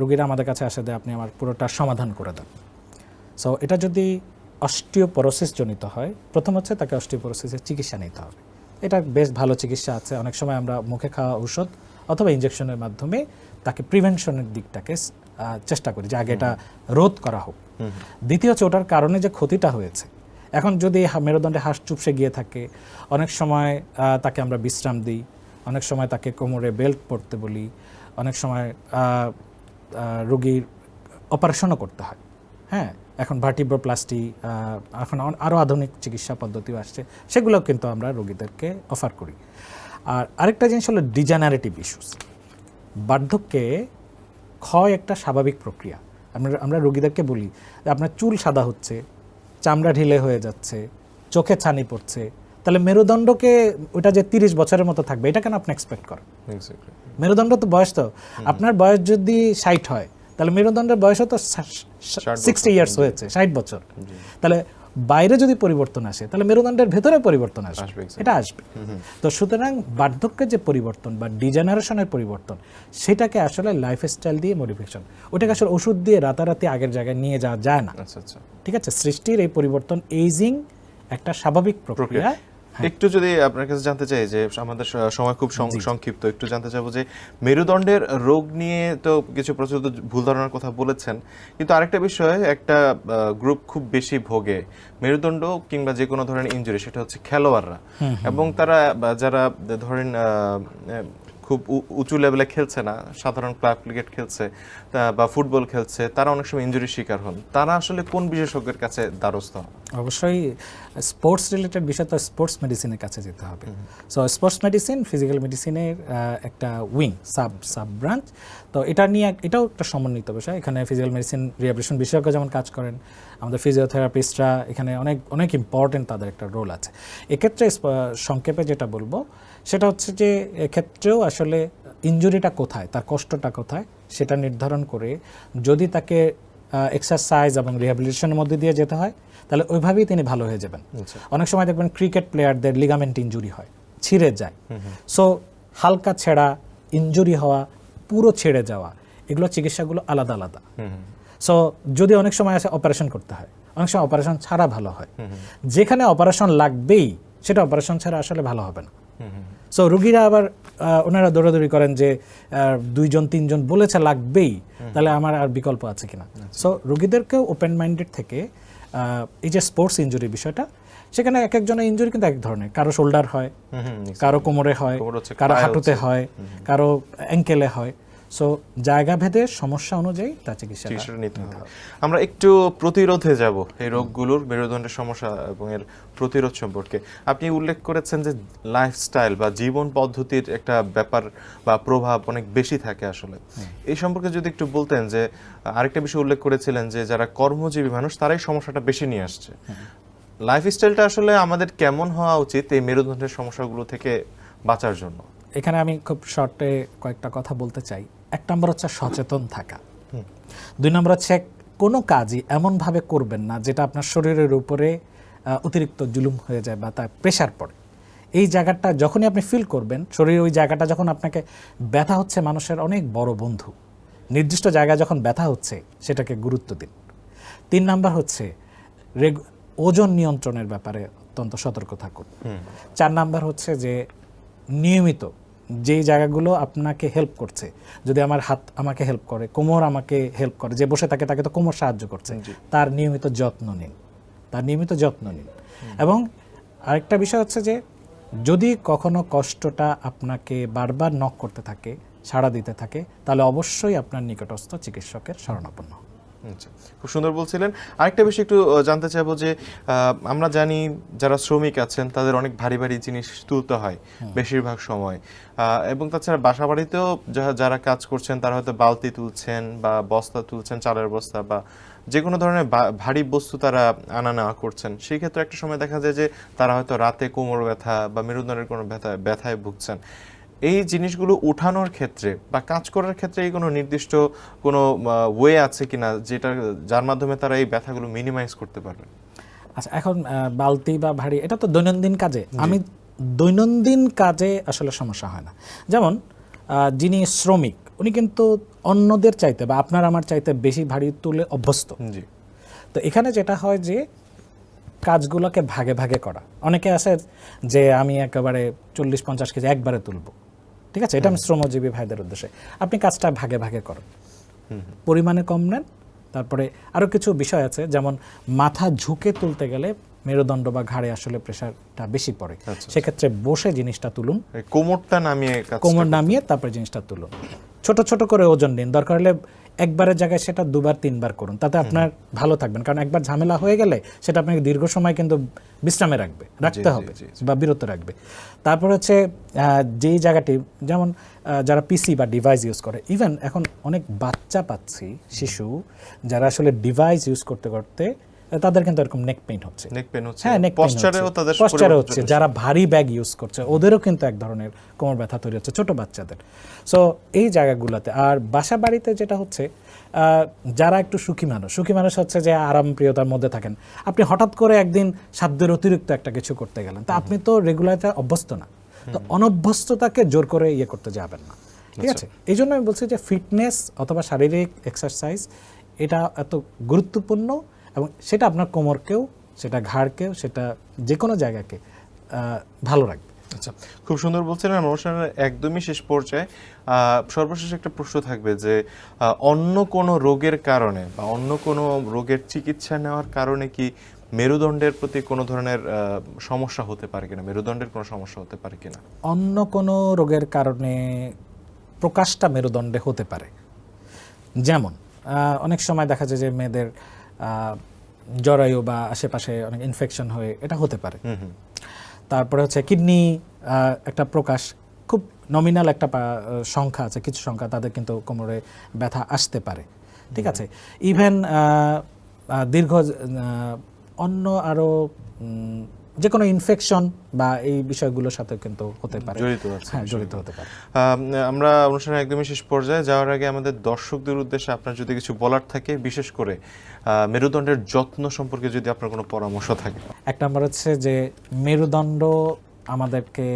Speaker 1: রোগীরা আমাদের কাছে আসে দেয় আপনি আমার পুরোটা সমাধান করে দেন। সো এটা যদি অস্টিওপোরোসিস জনিত হয়, প্রথম হচ্ছে তাকে অস্টিওপোরোসিসের চিকিৎসা নিতে হবে। এটা বেশ ভালো চিকিৎসা আছে, অনেক সময় আমরা মুখে খাওয়া ঔষধ অথবা ইনজেকশনের মাধ্যমে তাকে প্রিভেনশনের দিকটাকে চেষ্টা করি যে আগে এটা রোধ করা হোক। দ্বিতীয় হচ্ছে ওটার কারণে যে ক্ষতিটা হয়েছে, এখন যদি মেরুদণ্ডে হাঁস চুপসে গিয়ে থাকে, অনেক সময় তাকে আমরা বিশ্রাম দিই, অনেক সময় তাকে কোমরে বেল্ট পরতে বলি, অনেক সময় রোগীর অপারেশনও করতে হয়। হ্যাঁ, এখন ভার্টিব্রোপ্লাস্টি, এখন আরও আধুনিক চিকিৎসা পদ্ধতিও আসছে, সেগুলোও কিন্তু আমরা রোগীদেরকে অফার করি। আর আরেকটা জিনিস হলো ডিজেনারেটিভ ইস্যুস। বার্ধক্যে ক্ষয় একটা স্বাভাবিক প্রক্রিয়া। আমরা রোগীদেরকে বলি যে আপনার চুল সাদা হচ্ছে, চামড়া ঢিলে হয়ে যাচ্ছে, চোখে ছানি পড়ছে, তাহলে মেরুদণ্ডকে ওটা যে 30 বছরের মতো থাকবে এটা কেন আপনি এক্সপেক্ট করেন? মেরুদণ্ড তো বয়স, তো আপনার বয়স যদি 60 হয় তাহলে মেরুদণ্ডের বয়সও তো 60 ইয়ার্স হয়েছে, 60 বছর। তাহলে বাইরে যদি পরিবর্তন আসে তাহলে মেরুদণ্ডের ভেতরে পরিবর্তন আসবে, এটা আসবে। তো সুতরাং বার্ধক্যের যে পরিবর্তন বা ডিজেনারেশনের পরিবর্তন, সেটাকে আসলে লাইফস্টাইল দিয়ে মডিফিকেশন, ওটাকে আসলে ওষুধ দিয়ে রাতারাতি আগের জায়গায় নিয়ে যাওয়া যায় না। ঠিক আছে, সৃষ্টির এই পরিবর্তন, এইজিং একটা স্বাভাবিক প্রক্রিয়া।
Speaker 2: একটু যদি আপনার কাছে জানতে চাই যে আমাদের সময় খুব সংক্ষিপ্ত, একটু জানতে চাবো যে মেরুদণ্ডের রোগ নিয়ে তো কিছু প্রচলিত ভুল ধারণার কথা বলেছেন, কিন্তু আরেকটা বিষয়, একটা গ্রুপ খুব বেশি ভোগে মেরুদণ্ড কিংবা যে কোনো ধরনের ইনজুরি, সেটা হচ্ছে খেলোয়াড়রা। এবং তারা যারা ধরেন খুব উঁচু লেভেলে খেলছে না, সাধারণ ক্লাব ক্রিকেট খেলছে বা ফুটবল খেলছে, তারা অনেক সময় ইনজুরি শিকার হন, তারা আসলে কোন বিশেষজ্ঞের কাছে দ্বারস্থ হন?
Speaker 1: অবশ্যই স্পোর্টস রিলেটেড বিষয় তো স্পোর্টস মেডিসিনের কাছে যেতে হবে। সো স্পোর্টস মেডিসিন ফিজিক্যাল মেডিসিনের একটা উইং, সাব ব্রাঞ্চ। তো এটা নিয়ে এটাও একটা সমন্বিত বিষয়। এখানে ফিজিক্যাল মেডিসিন রিহ্যাবিলিটেশন বিশেষজ্ঞ যেমন কাজ করেন, আমাদের ফিজিওথেরাপিস্টরা এখানে অনেক ইম্পর্টেন্ট, তাদের একটা রোল আছে। এক্ষেত্রে সংক্ষেপে যেটা বলবো সেটা হচ্ছে যে এক্ষেত্রেও আসলে ইনজুরিটা কোথায়, তার কষ্টটা কোথায়, সেটা নির্ধারণ করে যদি তাকে এক্সারসাইজ এবং রিহ্যাবিলিটেশনের মধ্যে দিয়ে যেতে হয় তাহলে ওইভাবেই তিনি ভালো হয়ে যাবেন। অনেক সময় দেখবেন ক্রিকেট প্লেয়ারদের লিগামেন্ট ইনজুরি হয়, ছিঁড়ে যায়। সো হালকা ছেঁড়া, ইনজুরি হওয়া, পুরো ছেড়ে যাওয়া, এগুলো চিকিৎসাগুলো আলাদা আলাদা। সো যদি অনেক সময় আসে অপারেশন করতে হয়, অনেক সময় অপারেশন ছাড়া ভালো হয়। যেখানে অপারেশন লাগবেই সেটা অপারেশন ছাড়া আসলে ভালো হবে না। সো রুগীরা আবার ওনারা দৌড়াদৌড়ি করেন যে 2-3 জন বলেছে লাগবেই, তাহলে আমার আর বিকল্প আছে কিনা। সো রুগীদেরকেও ওপেন মাইন্ডেড থেকে এই যে স্পোর্টস ইনজুরি বিষয়টা, সেখানে এক একজনের ইনজুরি কিন্তু এক ধরনের, কারো শোল্ডার হয়, কারো কোমরে হয়, কারো হাঁটুতে হয়, কারো অ্যাঙ্কেলে হয়। সো জায়গা ভেদে সমস্যা অনুযায়ী তার চিকিৎসা নিতে হবে।
Speaker 2: আমরা একটু প্রতিরোধে যাব এই রোগগুলোর, মেরুদণ্ডের সমস্যা এবং এর প্রতিরোধ সম্পর্কে। আপনি উল্লেখ করেছেন যে লাইফস্টাইল বা জীবন পদ্ধতির একটা ব্যাপার বা প্রভাব অনেক বেশি থাকে আসলে। এই সম্পর্কে যদি একটু বলতেন, যে আরেকটা বিষয় উল্লেখ করেছিলেন যে যারা কর্মজীবী মানুষ তারাই সমস্যাটা বেশি নিয়ে আসছে। লাইফস্টাইলটা আসলে আমাদের কেমন হওয়া উচিত এই মেরুদণ্ডের সমস্যাগুলো থেকে বাঁচার জন্য?
Speaker 1: এখানে আমি খুব শর্টে কয়েকটা কথা বলতে চাই। 1 নম্বর হচ্ছে সচেতন থাকা। 2 নম্বর হচ্ছে কোনো কাজই এমনভাবে করবেন না যেটা আপনার শরীরের উপরে অতিরিক্ত জুলুম হয়ে যায় বা তার প্রেশার পড়ে। এই জায়গাটা যখনই আপনি ফিল করবেন, শরীরে ওই জায়গাটা যখন আপনাকে ব্যথা হচ্ছে, মানুষের অনেক বড় বন্ধু, নির্দিষ্ট জায়গায় যখন ব্যথা হচ্ছে সেটাকে গুরুত্ব দিন। 3 নম্বর হচ্ছে ওজন নিয়ন্ত্রণের ব্যাপারে অত্যন্ত সতর্ক থাকুন। 4 নম্বর হচ্ছে যে নিয়মিত যেই জায়গাগুলো আপনাকে হেল্প করছে, যদি আমার হাত আমাকে হেল্প করে, কোমর আমাকে হেল্প করে, যে বসে থাকে তাকে তো কোমর সাহায্য করছে, তার নিয়মিত যত্ন নিন, এবং আরেকটা বিষয় হচ্ছে যে যদি কখনো কষ্টটা আপনাকে বারবার নক করতে থাকে, সাড়া দিতে থাকে, তাহলে অবশ্যই আপনার নিকটস্থ চিকিৎসকের শরণাপন্ন হন।
Speaker 2: আচ্ছা, খুব সুন্দর বলছিলেন। আরেকটা বিষয় একটু জানতে চাইবো যে আমরা জানি যারা শ্রমিক আছেন তাদের অনেক ভারী ভারী জিনিস তুলতে হয় বেশিরভাগ সময়, এবং তাছাড়া বাসা বাড়িতেও যারা কাজ করছেন তারা হয়তো বালতি তুলছেন বা বস্তা তুলছেন, চালের বস্তা বা যে কোনো ধরনের ভারী বস্তু তারা আনা নেওয়া করছেন। সেই ক্ষেত্রে একটা সময় দেখা যায় যে তারা হয়তো রাতে কোমর ব্যথা বা মেরুদণ্ডের কোনো ব্যথায় ভুগছেন। এই জিনিসগুলো উঠানোর ক্ষেত্রে বা কাজ করার ক্ষেত্রে কোনো নির্দিষ্ট কোনো ওয়ে আছে কিনা যার মাধ্যমে তারা এই ব্যথাগুলো মিনিমাইজ করতে পারবে?
Speaker 1: আচ্ছা, এখন বালতি বা ভারী এটা তো দৈনন্দিন কাজে, আমি দৈনন্দিন কাজে আসলে সমস্যা হয় না। যেমন যিনি শ্রমিক উনি কিন্তু অন্যদের চাইতে বা আপনার আমার চাইতে বেশি ভারী তুলে অভ্যস্ত।
Speaker 2: জি।
Speaker 1: তো এখানে যেটা হয় যে কাজগুলোকে ভাগে ভাগে করা। অনেকে আছে যে আমি একেবারে 40-50 কেজি একবারে তুলব, ঠিক আছে, এটা আমি শ্রমজীবী ভাইদের উদ্দেশ্যে। আপনি কাজটা ভাগে ভাগে করেন, পরিমাণে কম নেন। তারপরে আরও কিছু বিষয় আছে, যেমন মাথা ঝুঁকে তুলতে গেলে মেরুদণ্ড বা ঘাড়ে আসলে প্রেশারটা বেশি পড়ে, সেক্ষেত্রে বসে জিনিসটা তুলুন,
Speaker 2: কোমরটা নামিয়ে
Speaker 1: কোমর নামিয়ে তারপরে জিনিসটা তুলুন। ছোট ছোট করে ওজন নিন, দরকার হলে একবারের জায়গায় সেটা 2-3 বার করুন, তাতে আপনার ভালো থাকবেন। কারণ একবার ঝামেলা হয়ে গেলে সেটা আপনাকে দীর্ঘ সময় কিন্তু বিশ্রামে রাখতে হবে বা বিরত রাখবে। তারপর হচ্ছে যেই জায়গাটি, যেমন যারা পিসি বা ডিভাইস ইউজ করে, ইভেন এখন অনেক বাচ্চা পাচ্ছি, শিশু যারা আসলে ডিভাইস ইউজ করতে করতে তাদের কিন্তু এরকম নেক পেইন হচ্ছে। হ্যাঁ, নেক পশ্চারে হচ্ছে। যারা ভারী ব্যাগ ইউজ করছে ওদেরও কিন্তু এক ধরনের কোমর ব্যথা তৈরি হচ্ছে, ছোট বাচ্চাদের। সো এই জায়গাগুলোতে। আর বাসা বাড়িতে যেটা হচ্ছে, যারা একটু সুখী মানুষ হচ্ছে যে আরামপ্রিয়তার মধ্যে থাকেন, আপনি হঠাৎ করে একদিন সাধ্যের অতিরিক্ত একটা কিছু করতে গেলেন, তা আপনি তো রেগুলারটা অভ্যস্ত না, তো অনভ্যস্ততাকে জোর করে করতে যাবেন না, ঠিক আছে। এই জন্য আমি বলছি যে ফিটনেস অথবা শারীরিক এক্সারসাইজ এটা এত গুরুত্বপূর্ণ, এবং সেটা আপনার কোমরকেও, সেটা ঘাড়কেও, সেটা যে কোনো জায়গাকে ভালো রাখবে।
Speaker 2: আচ্ছা, খুব সুন্দর বলছিলেন। অনুষ্ঠানের একদমই শেষ পর্যায়ে সর্বশেষ একটা প্রশ্ন থাকবে যে অন্য কোনো রোগের কারণে বা অন্য কোনো রোগের চিকিৎসা নেওয়ার কারণে কি মেরুদণ্ডের প্রতি কোনো ধরনের সমস্যা হতে পারে কিনা, মেরুদণ্ডের কোনো সমস্যা হতে পারে কিনা?
Speaker 1: অন্য কোনো রোগের কারণে প্রকাশটা মেরুদণ্ডে হতে পারে। যেমন অনেক সময় দেখা যায় যে মেয়েদের জরায়ু বা আশেপাশে অনেক ইনফেকশন হয়ে এটা হতে পারে। তারপরে হচ্ছে কিডনি একটা প্রকাশ, খুব নমিনাল একটা সংখ্যা আছে, কিছু সংখ্যা, তাদের কিন্তু কোমরে ব্যথা আসতে পারে, ঠিক আছে। ইভেন দীর্ঘ অন্য আরও যে কোনো ইনফেকশন বা এই বিষয়গুলোর সাথে কিন্তু হতে পারে, জড়িত হতে পারে।
Speaker 2: আমরা অনুষ্ঠানের একদমই শেষ পর্যায়ে যাওয়ার আগে আমাদের দর্শকদের উদ্দেশ্যে আপনার যদি কিছু বলার থাকে, বিশেষ করে মেরুদণ্ডের যত্ন সম্পর্কে যদি আপনার কোনো পরামর্শ থাকে।
Speaker 1: এক নম্বর হচ্ছে যে মেরুদণ্ড আমাদেরকে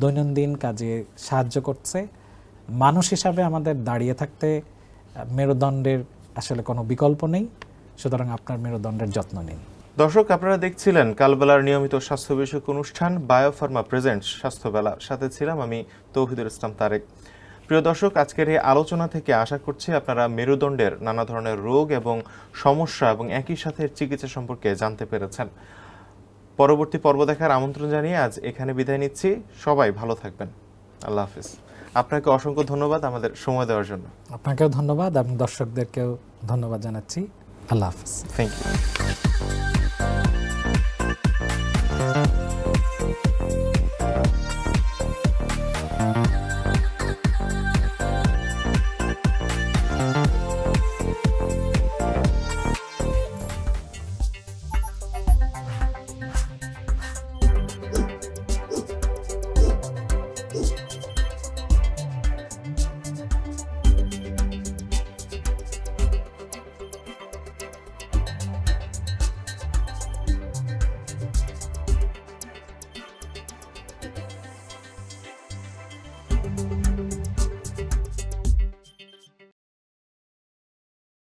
Speaker 1: দৈনন্দিন কাজে সাহায্য করছে। মানুষ হিসাবে আমাদের দাঁড়িয়ে থাকতে মেরুদণ্ডের আসলে কোনো বিকল্প নেই, সুতরাং আপনার মেরুদণ্ডের যত্ন নিন।
Speaker 2: দর্শক, আপনারা দেখছিলেন কালবেলার নিয়মিত স্বাস্থ্য বিষয়ক অনুষ্ঠান বায়োফার্মা প্রেজেন্টস স্বাস্থ্যবেলা। সাথে ছিলাম আমি তৌহিদুল ইসলাম তারেক। প্রিয় দর্শক, আজকের এই আলোচনা থেকে আশা করছি আপনারা মেরুদণ্ডের নানা ধরনের রোগ এবং সমস্যা এবং একই সাথে চিকিৎসা সম্পর্কে জানতে পেরেছেন। পরবর্তী পর্ব দেখার আমন্ত্রণ জানিয়ে আজ এখানে বিদায় নিচ্ছি। সবাই ভালো থাকবেন। আল্লাহ হাফিজ। আপনাকে অসংখ্য ধন্যবাদ আমাদের সময় দেওয়ার জন্য।
Speaker 1: আপনাকেও ধন্যবাদ, এবং দর্শকদেরকেও ধন্যবাদ জানাচ্ছি। আল্লাহ হাফিজ।
Speaker 2: Thank you.